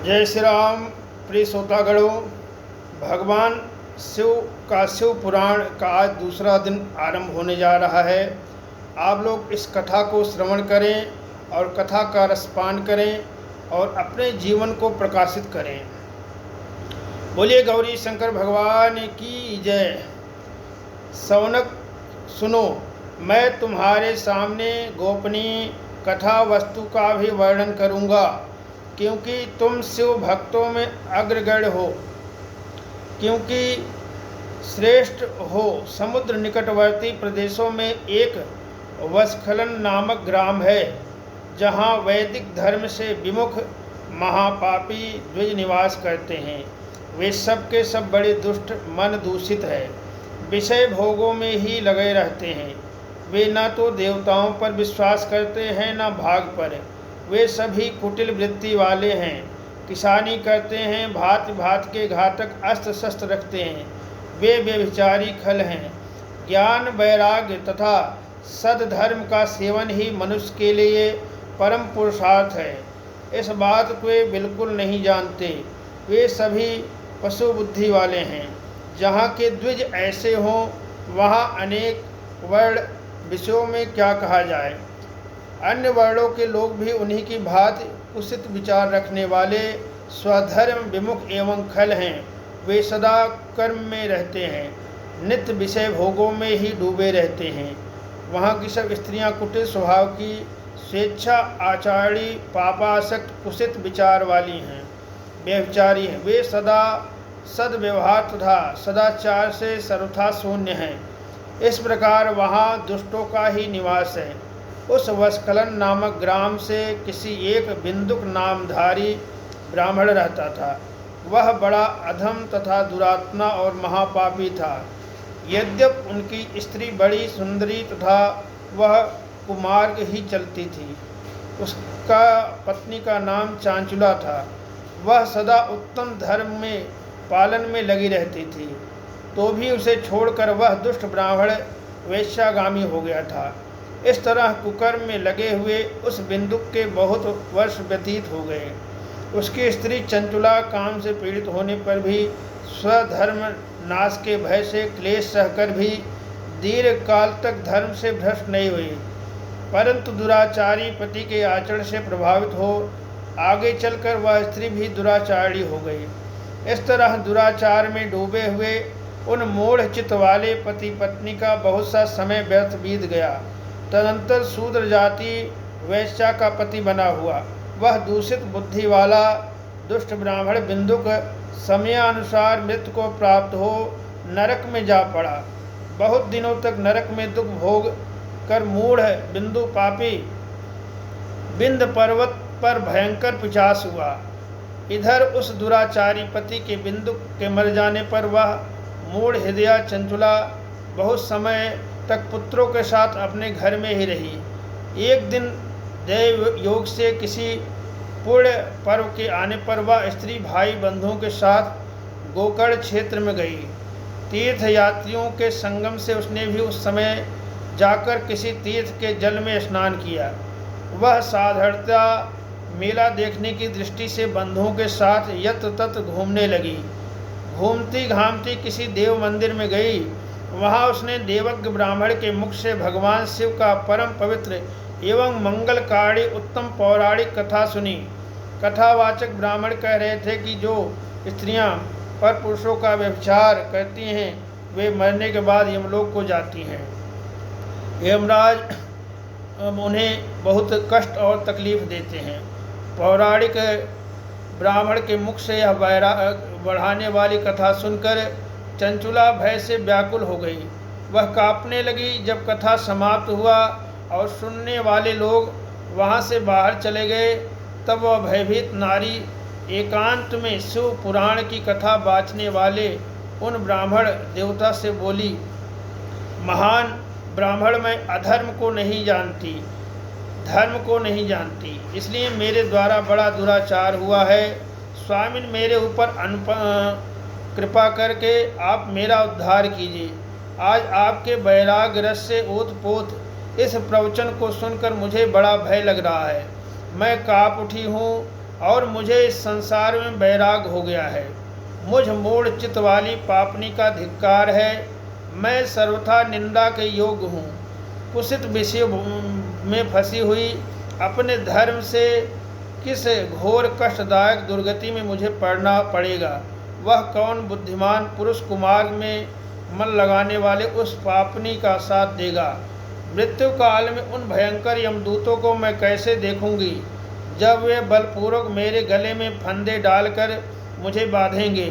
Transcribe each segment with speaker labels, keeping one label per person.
Speaker 1: जय श्री राम। प्रिय श्रोतागणों, भगवान शिव का शिव पुराण का आज दूसरा दिन आरंभ होने जा रहा है। आप लोग इस कथा को श्रवण करें और कथा का रसपान करें और अपने जीवन को प्रकाशित करें। बोलिए गौरी शंकर भगवान की जय। सौनक सुनो, मैं तुम्हारे सामने गोपनीय कथा वस्तु का भी वर्णन करूँगा, क्योंकि तुम शिव भक्तों में अग्रगण्य हो, क्योंकि श्रेष्ठ हो। समुद्र निकटवर्ती प्रदेशों में एक वस्खलन नामक ग्राम है, जहाँ वैदिक धर्म से विमुख महापापी द्विज निवास करते हैं। वे सब के सब बड़े दुष्ट, मन दूषित है, विषय भोगों में ही लगे रहते हैं। वे न तो देवताओं पर विश्वास करते हैं न भाग पर। वे सभी कुटिल वृत्ति वाले हैं, किसानी करते हैं, भांति भांति के घातक अस्त्र शस्त्र रखते हैं। वे व्यभिचारी खल हैं। ज्ञान, वैराग्य तथा सद्धर्म का सेवन ही मनुष्य के लिए परम पुरुषार्थ है, इस बात को वे बिल्कुल नहीं जानते। वे सभी पशु बुद्धि वाले हैं। जहाँ के द्विज ऐसे हों, वहाँ अनेक वर्ण विषयों में क्या कहा जाए। अन्य वर्णों के लोग भी उन्हीं की भांति कुत्सित विचार रखने वाले स्वधर्म विमुख एवं खल हैं। वे सदा कर्म में रहते हैं, नित्य विषय भोगों में ही डूबे रहते हैं। वहाँ की सब स्त्रियाँ कुटिल स्वभाव की, स्वेच्छा आचारी, पापासक्त, कुत्सित विचार वाली हैं, व्यभिचारी हैं। वे सदा सद्व्यवहार तथा सदाचार से सर्वथा शून्य हैं। इस प्रकार वहाँ दुष्टों का ही निवास है। उस वस्खलन नामक ग्राम से किसी एक बिंदुक नामधारी ब्राह्मण रहता था। वह बड़ा अधम तथा दुरात्मा और महापापी था। यद्यप उनकी स्त्री बड़ी सुंदरी तथा वह कुमार्ग ही चलती थी। उसका पत्नी का नाम चांचुला था। वह सदा उत्तम धर्म में पालन में लगी रहती थी, तो भी उसे छोड़कर वह दुष्ट ब्राह्मण वेश्यागामी हो गया था। इस तरह कुकर्म में लगे हुए उस बिंदुक के बहुत वर्ष व्यतीत हो गए। उसकी स्त्री चंचुला काम से पीड़ित होने पर भी स्वधर्म नाश के भय से क्लेश सहकर भी दीर्घ काल तक धर्म से भ्रष्ट नहीं हुई, परंतु दुराचारी पति के आचरण से प्रभावित हो आगे चलकर वह स्त्री भी दुराचारी हो गई। इस तरह दुराचार में डूबे हुए उन मूढ़ चित्त वाले पति पत्नी का बहुत सा समय व्यर्थ बीत गया। तदंतर शूद्र जाति वैश्या का पति बना हुआ वह दूषित बुद्धि वाला दुष्ट ब्राह्मण बिंदुक समयानुसार मृत्यु को प्राप्त हो नरक में जा पड़ा। बहुत दिनों तक नरक में दुख भोग कर मूढ़ बिंदु पापी बिंद पर्वत पर भयंकर पिशाच हुआ। इधर उस दुराचारी पति के बिंदुक के मर जाने पर वह मूढ़ हृदया चंचुला बहुत समय तक पुत्रों के साथ अपने घर में ही रही। एक दिन देव योग से किसी पुण्य पर्व के आने पर वह स्त्री भाई बंधुओं के साथ गोकर्ण क्षेत्र में गई। तीर्थ यात्रियों के संगम से उसने भी उस समय जाकर किसी तीर्थ के जल में स्नान किया। वह साधारणता मेला देखने की दृष्टि से बंधुओं के साथ यत्र तत्र घूमने लगी। घूमती घामती किसी देव मंदिर में गई। वहाँ उसने देवज्ञ ब्राह्मण के मुख से भगवान शिव का परम पवित्र एवं मंगलकारी उत्तम पौराणिक कथा सुनी। कथावाचक ब्राह्मण कह रहे थे कि जो स्त्रियां पर पुरुषों का व्यभिचार करती हैं वे मरने के बाद यमलोक को जाती हैं। यमराज उन्हें बहुत कष्ट और तकलीफ देते हैं। पौराणिक ब्राह्मण के मुख से यह बढ़ाने वाली कथा सुनकर चंचुला भय से व्याकुल हो गई। वह कांपने लगी। जब कथा समाप्त हुआ और सुनने वाले लोग वहाँ से बाहर चले गए, तब वह भयभीत नारी एकांत में शिव पुराण की कथा बाँचने वाले उन ब्राह्मण देवता से बोली, महान ब्राह्मण, मैं अधर्म को नहीं जानती, धर्म को नहीं जानती, इसलिए मेरे द्वारा बड़ा दुराचार हुआ है। स्वामिन, मेरे ऊपर कृपा करके आप मेरा उद्धार कीजिए। आज आपके वैराग्य रस से ओतपोत इस प्रवचन को सुनकर मुझे बड़ा भय लग रहा है। मैं काँप उठी हूँ। और मुझे इस संसार में बैराग हो गया है। मुझ मूढ़ चित्त वाली पापनी का धिक्कार है। मैं सर्वथा निंदा के योग्य हूँ। कुसित विषय में फंसी हुई अपने धर्म से किस घोर कष्टदायक दुर्गति में मुझे पड़ना पड़ेगा। वह कौन बुद्धिमान पुरुष कुमार्ग में मन लगाने वाले उस पापनी का साथ देगा। मृत्यु काल में उन भयंकर यमदूतों को मैं कैसे देखूंगी, जब वे बलपूर्वक मेरे गले में फंदे डालकर मुझे बांधेंगे,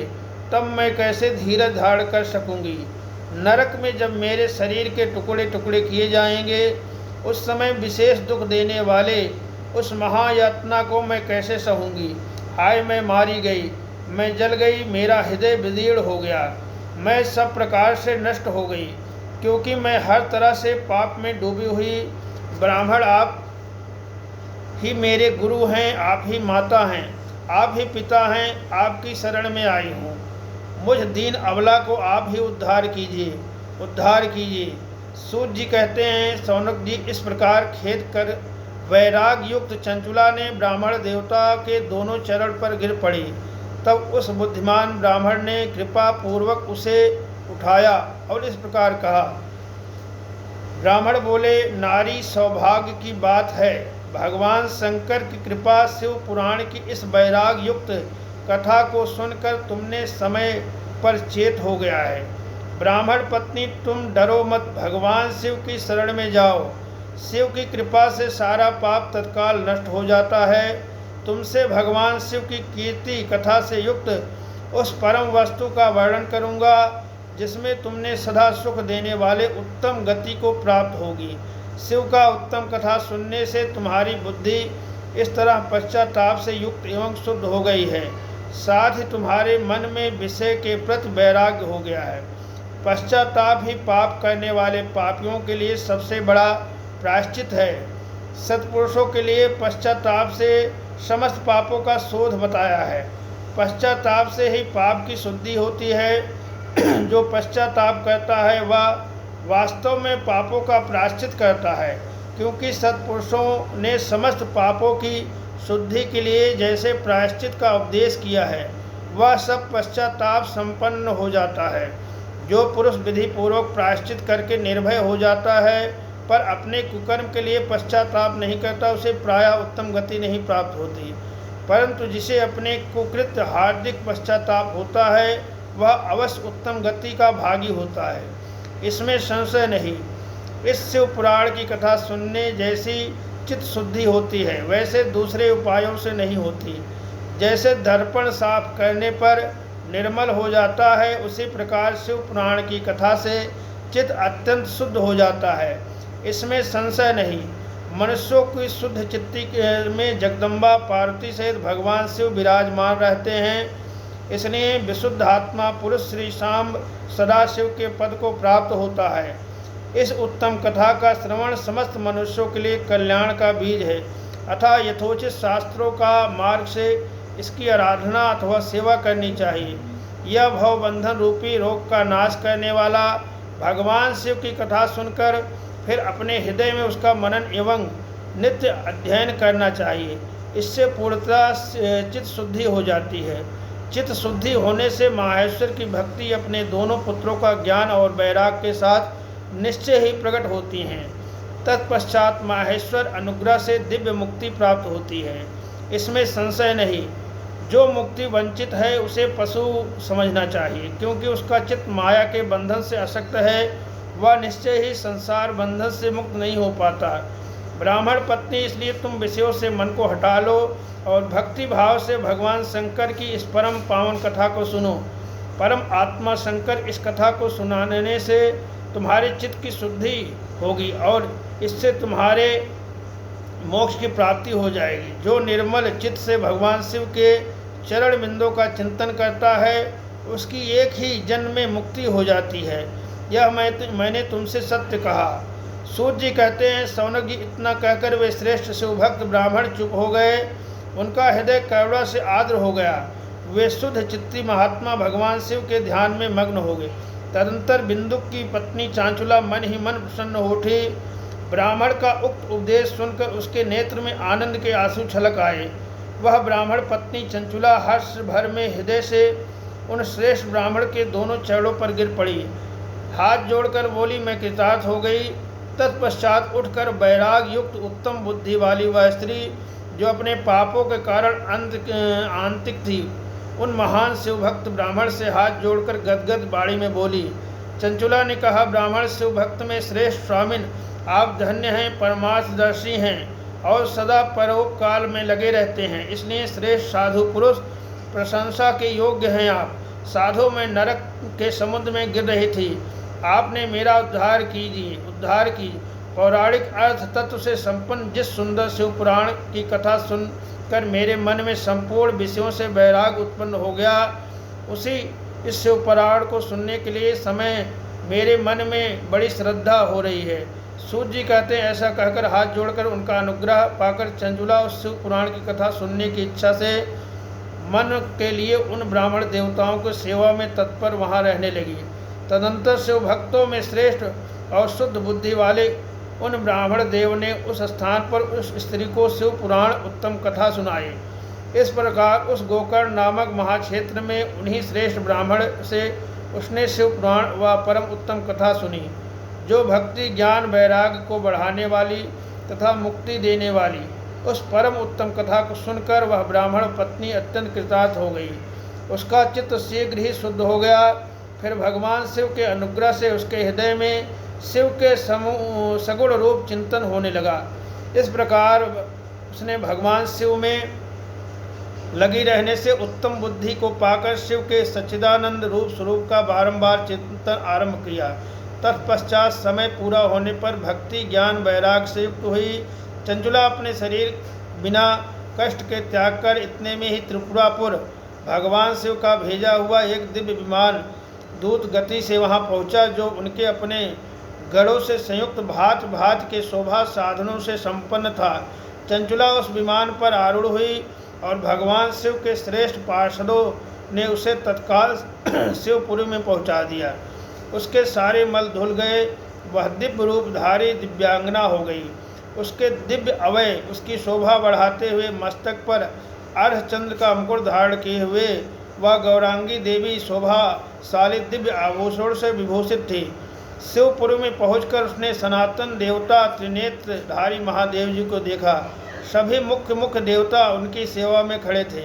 Speaker 1: तब मैं कैसे धीरज धारण कर सकूंगी। नरक में जब मेरे शरीर के टुकड़े टुकड़े किए जाएंगे, उस समय विशेष दुख देने वाले उस महायातना को मैं कैसे सहूँगी। हाय, मैं मारी गई, मैं जल गई, मेरा हृदय विदीर्ण हो गया, मैं सब प्रकार से नष्ट हो गई, क्योंकि मैं हर तरह से पाप में डूबी हुई। ब्राह्मण, आप ही मेरे गुरु हैं, आप ही माता हैं, आप ही पिता हैं, आपकी शरण में आई हूँ। मुझ दीन अबला को आप ही उद्धार कीजिए, उद्धार कीजिए। सूत जी कहते हैं, शौनक जी, इस प्रकार खेद कर वैराग युक्त चंचुला ने ब्राह्मण देवता के दोनों चरण पर गिर पड़ी। तब उस बुद्धिमान ब्राह्मण ने कृपा पूर्वक उसे उठाया और इस प्रकार कहा। ब्राह्मण बोले, नारी सौभाग्य की बात है। भगवान शंकर की कृपा शिव पुराण की इस वैराग युक्त कथा को सुनकर तुमने समय पर चेत हो गया है। ब्राह्मण पत्नी, तुम डरो मत, भगवान शिव की शरण में जाओ। शिव की कृपा से सारा पाप तत्काल नष्ट हो जाता है। तुमसे भगवान शिव की कीर्ति कथा से युक्त उस परम वस्तु का वर्णन करूँगा, जिसमें तुमने सदा सुख देने वाले उत्तम गति को प्राप्त होगी। शिव का उत्तम कथा सुनने से तुम्हारी बुद्धि इस तरह पश्चाताप से युक्त एवं शुद्ध हो गई है, साथ ही तुम्हारे मन में विषय के प्रति वैराग्य हो गया है। पश्चाताप ही पाप करने वाले पापियों के लिए सबसे बड़ा प्रायश्चित है। सत्पुरुषों के लिए पश्चाताप से समस्त पापों का शोध बताया है। पश्चाताप से ही पाप की शुद्धि होती है। जो पश्चाताप करता है वह वास्तव में पापों का प्रायश्चित करता है, क्योंकि सत्पुरुषों ने समस्त पापों की शुद्धि के लिए जैसे प्रायश्चित का उपदेश किया है, वह सब पश्चाताप संपन्न हो जाता है। जो पुरुष विधि पूर्वक प्रायश्चित करके निर्भय हो जाता है पर अपने कुकर्म के लिए पश्चाताप नहीं करता, उसे प्रायः उत्तम गति नहीं प्राप्त होती। परंतु जिसे अपने कुकृत हार्दिक पश्चाताप होता है, वह अवश्य उत्तम गति का भागी होता है, इसमें संशय नहीं। इस शिव पुराण की कथा सुनने जैसी चित्त शुद्धि होती है, वैसे दूसरे उपायों से नहीं होती। जैसे दर्पण साफ करने पर निर्मल हो जाता है, उसी प्रकार शिव पुराण की कथा से चित्त अत्यंत शुद्ध हो जाता है, इसमें संशय नहीं। मनुष्यों की शुद्ध चित्ती में जगदम्बा पार्वती सहित भगवान शिव विराजमान रहते हैं, इसलिए विशुद्ध आत्मा पुरुष श्री शाम सदाशिव के पद को प्राप्त होता है। इस उत्तम कथा का श्रवण समस्त मनुष्यों के लिए कल्याण का बीज है, अतः यथोचित शास्त्रों का मार्ग से इसकी आराधना अथवा सेवा करनी चाहिए। यह भवबंधन रूपी रोग का नाश करने वाला भगवान शिव की कथा सुनकर फिर अपने हृदय में उसका मनन एवं नित्य अध्ययन करना चाहिए। इससे पूर्णतः चित्त शुद्धि हो जाती है। चित्त शुद्धि होने से माहेश्वर की भक्ति अपने दोनों पुत्रों का ज्ञान और वैराग के साथ निश्चय ही प्रकट होती हैं। तत्पश्चात माहेश्वर अनुग्रह से दिव्य मुक्ति प्राप्त होती है, इसमें संशय नहीं। जो मुक्ति वंचित है उसे पशु समझना चाहिए, क्योंकि उसका चित्त माया के बंधन से आसक्त है, वह निश्चय ही संसार बंधन से मुक्त नहीं हो पाता। ब्राह्मण पत्नी, इसलिए तुम विषयों से मन को हटा लो और भक्ति भाव से भगवान शंकर की इस परम पावन कथा को सुनो। परम आत्मा शंकर इस कथा को सुनाने से तुम्हारे चित्त की शुद्धि होगी और इससे तुम्हारे मोक्ष की प्राप्ति हो जाएगी। जो निर्मल चित्त से भगवान शिव के चरण बिंदों का चिंतन करता है, उसकी एक ही जन्म में मुक्ति हो जाती है। यह मैंने तुमसे सत्य कहा। सूत जी कहते हैं, शौनक जी, इतना कहकर वे श्रेष्ठ शिवभक्त ब्राह्मण चुप हो गए। उनका हृदय करुणा से आर्द्र हो गया। वे शुद्ध चित्ती महात्मा भगवान शिव के ध्यान में मग्न हो गए। तदंतर बिंदुक की पत्नी चांचुला मन ही मन प्रसन्न हो उठी। ब्राह्मण का उक्त उपदेश सुनकर उसके नेत्र में आनंद के आंसू छलक आए। वह ब्राह्मण पत्नी चंचुला हर्ष भर में हृदय से उन श्रेष्ठ ब्राह्मण के दोनों चरणों पर गिर पड़ी, हाथ जोड़कर बोली, मैं कृतार्थ हो गई। तत्पश्चात उठकर वैराग युक्त उत्तम बुद्धि वाली वह स्त्री, जो अपने पापों के कारण आंतिक थी, उन महान शिवभक्त ब्राह्मण से हाथ जोड़कर गदगद बाणी में बोली। चंचुला ने कहा, ब्राह्मण शिवभक्त में श्रेष्ठ स्वामिन, आप धन्य हैं, परमार्थदर्शी हैं और सदा परोपकार में लगे रहते हैं, इसलिए श्रेष्ठ साधु पुरुष प्रशंसा के योग्य हैं। आप साधु में नरक के समुद्र में गिर रही थी, आपने मेरा उद्धार की। पौराणिक अर्थ तत्व से संपन्न जिस सुंदर शिव पुराण की कथा सुनकर मेरे मन में संपूर्ण विषयों से वैराग उत्पन्न हो गया, उसी इस शिव पुराण को सुनने के लिए समय मेरे मन में बड़ी श्रद्धा हो रही है। सूत जी कहते हैं, ऐसा कहकर हाथ जोड़कर उनका अनुग्रह पाकर चंचुला उस शिव पुराण की कथा सुनने की इच्छा से मन के लिए उन ब्राह्मण देवताओं की सेवा में तत्पर वहाँ रहने लगी। तदंतर शिव भक्तों में श्रेष्ठ और शुद्ध बुद्धि वाले उन ब्राह्मण देव ने उस स्थान पर उस स्त्री को शिव पुराण उत्तम कथा सुनाई। इस प्रकार उस गोकर्ण नामक महाक्षेत्र में उन्हीं श्रेष्ठ ब्राह्मण से उसने शिव पुराण व परम उत्तम कथा सुनी, जो भक्ति ज्ञान वैराग को बढ़ाने वाली तथा मुक्ति देने वाली। उस परम उत्तम कथा को सुनकर वह ब्राह्मण पत्नी अत्यंत कृतार्थ हो गई। उसका चित्त शीघ्र ही शुद्ध हो गया। फिर भगवान शिव के अनुग्रह से उसके हृदय में शिव के सगुण रूप चिंतन होने लगा। इस प्रकार उसने भगवान शिव में लगी रहने से उत्तम बुद्धि को पाकर शिव के सच्चिदानंद रूप स्वरूप का बारंबार चिंतन आरंभ किया। तत्पश्चात समय पूरा होने पर भक्ति ज्ञान वैराग से युक्त हुई चंचुला अपने शरीर बिना कष्ट के त्याग कर इतने में ही त्रिपुरापुर भगवान शिव का भेजा हुआ एक दिव्य विमान दूत गति से वहां पहुंचा, जो उनके अपने गढ़ों से संयुक्त भांत भांत के शोभा साधनों से संपन्न था। चंचुला उस विमान पर आरूढ़ हुई और भगवान शिव के श्रेष्ठ पार्षदों ने उसे तत्काल शिवपुरी में पहुंचा दिया। उसके सारे मल धुल गए, वह दिव्य रूपधारी दिव्यांगना हो गई। उसके दिव्य अवय उसकी शोभा बढ़ाते हुए मस्तक पर अर्धचंद्र का मुकुट धारण किए हुए वह गौरांगी देवी शोभाशाली दिव्य आभूषण से विभूषित थी। शिवपुरी में पहुंचकर उसने सनातन देवता त्रिनेत्रधारी महादेव जी को देखा। सभी मुख्य देवता उनकी सेवा में खड़े थे।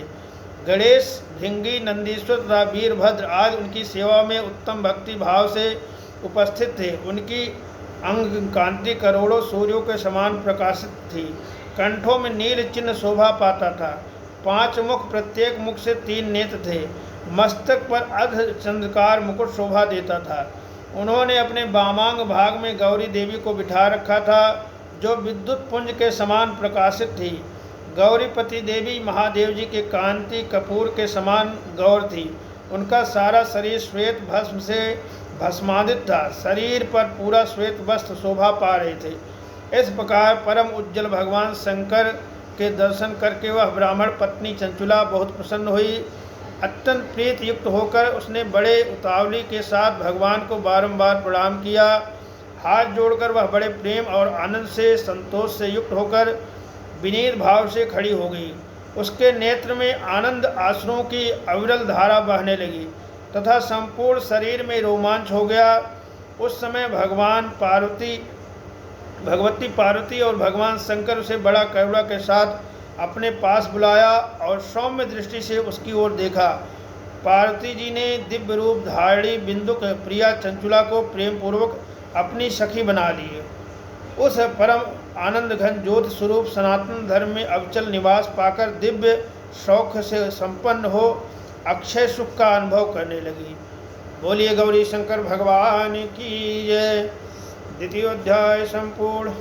Speaker 1: गणेश, भृंगी, नंदीश्वर तथा वीरभद्र आदि उनकी सेवा में उत्तम भक्ति भाव से उपस्थित थे। उनकी अंग कांति करोड़ों सूर्यों के समान प्रकाशित थी। कंठों में नील चिन्ह शोभा पाता था। 5 मुख, प्रत्येक मुख से 3 नेत्र थे। मस्तक पर अर्धचंद्रकार मुकुट शोभा देता था। उन्होंने अपने वामांग भाग में गौरी देवी को बिठा रखा था, जो विद्युत पुंज के समान प्रकाशित थी। गौरीपति देवी महादेव जी के कांति कपूर के समान गौर थी। उनका सारा शरीर श्वेत भस्म से भस्मादित था। शरीर पर पूरा श्वेत वस्त्र शोभा पा रहे थे। इस प्रकार परम उज्जवल भगवान शंकर के दर्शन करके वह ब्राह्मण पत्नी चंचुला बहुत प्रसन्न हुई। अत्यंत प्रीत युक्त होकर उसने बड़े उतावली के साथ भगवान को बारंबार प्रणाम किया। हाथ जोड़कर वह बड़े प्रेम और आनंद से संतोष से युक्त होकर विनीत भाव से खड़ी हो गई। उसके नेत्र में आनंद आंसुओं की अविरल धारा बहने लगी तथा संपूर्ण शरीर में रोमांच हो गया। उस समय भगवती पार्वती और भगवान शंकर उसे बड़ा करुणा के साथ अपने पास बुलाया और सौम्य दृष्टि से उसकी ओर देखा। पार्वती जी ने दिव्य रूप धारिणी बिंदुक प्रिया चंचुला को प्रेम पूर्वक अपनी सखी बना ली। उस परम आनंद घन ज्योति स्वरूप सनातन धर्म में अविचल निवास पाकर दिव्य शौक से संपन्न हो अक्षय सुख का अनुभव करने लगी। बोलिए गौरी शंकर भगवान की जय। द्वितीय अध्याय संपूर्ण।